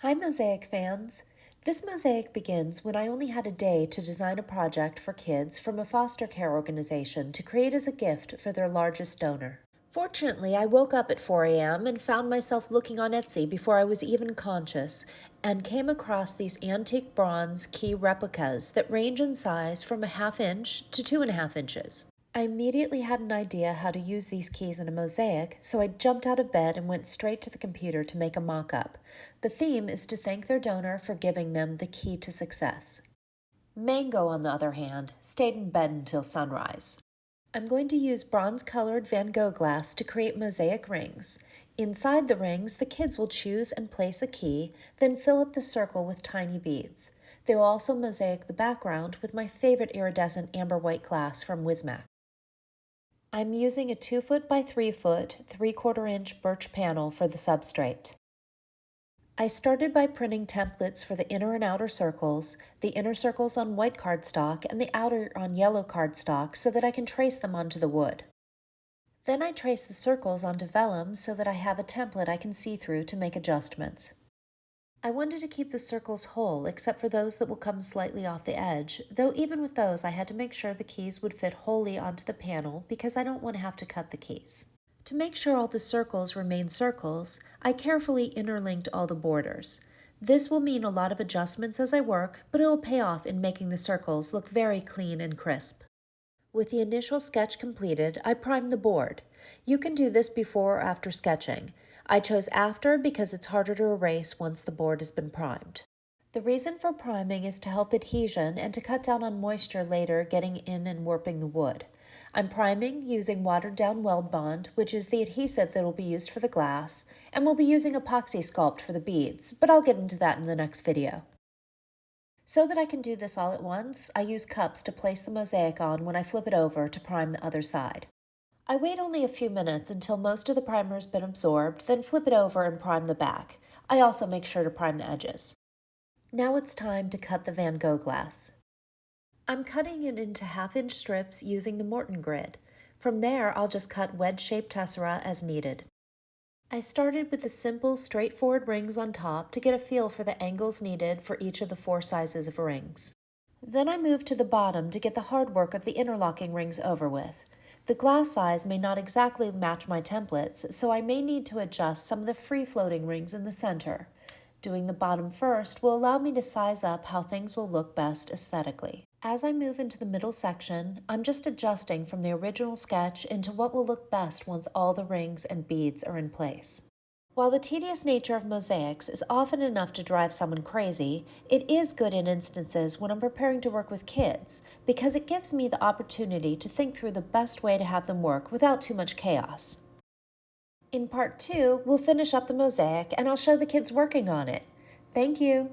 Hi, Mosaic fans! This Mosaic begins when I only had a day to design a project for kids from a foster care organization to create as a gift for their largest donor. Fortunately, I woke up at 4 a.m. and found myself looking on Etsy before I was even conscious and came across these antique bronze key replicas that range in size from a ½ inch to 2½ inches. I immediately had an idea how to use these keys in a mosaic, so I jumped out of bed and went straight to the computer to make a mock-up. The theme is to thank their donor for giving them the key to success. Mango, on the other hand, stayed in bed until sunrise. I'm going to use bronze-colored Van Gogh glass to create mosaic rings. Inside the rings, the kids will choose and place a key, then fill up the circle with tiny beads. They will also mosaic the background with my favorite iridescent amber white glass from Wismac. I'm using a 2-foot by 3-foot, 3/4 inch birch panel for the substrate. I started by printing templates for the inner and outer circles, the inner circles on white cardstock and the outer on yellow cardstock so that I can trace them onto the wood. Then I trace the circles onto vellum so that I have a template I can see through to make adjustments. I wanted to keep the circles whole except for those that will come slightly off the edge, though even with those I had to make sure the keys would fit wholly onto the panel because I don't want to have to cut the keys. To make sure all the circles remain circles, I carefully interlinked all the borders. This will mean a lot of adjustments as I work, but it will pay off in making the circles look very clean and crisp. With the initial sketch completed, I primed the board. You can do this before or after sketching. I chose after because it's harder to erase once the board has been primed. The reason for priming is to help adhesion and to cut down on moisture later getting in and warping the wood. I'm priming using watered down Weld Bond, which is the adhesive that will be used for the glass, and we'll be using epoxy sculpt for the beads, but I'll get into that in the next video. So that I can do this all at once, I use cups to place the mosaic on when I flip it over to prime the other side. I wait only a few minutes until most of the primer has been absorbed, then flip it over and prime the back. I also make sure to prime the edges. Now it's time to cut the Van Gogh glass. I'm cutting it into ½ inch strips using the Morton grid. From there, I'll just cut wedge-shaped tessera as needed. I started with the simple, straightforward rings on top to get a feel for the angles needed for each of the 4 sizes of rings. Then I moved to the bottom to get the hard work of the interlocking rings over with. The glass size may not exactly match my templates, so I may need to adjust some of the free-floating rings in the center. Doing the bottom first will allow me to size up how things will look best aesthetically. As I move into the middle section, I'm just adjusting from the original sketch into what will look best once all the rings and beads are in place. While the tedious nature of mosaics is often enough to drive someone crazy, it is good in instances when I'm preparing to work with kids because it gives me the opportunity to think through the best way to have them work without too much chaos. In part 2, we'll finish up the mosaic and I'll show the kids working on it. Thank you!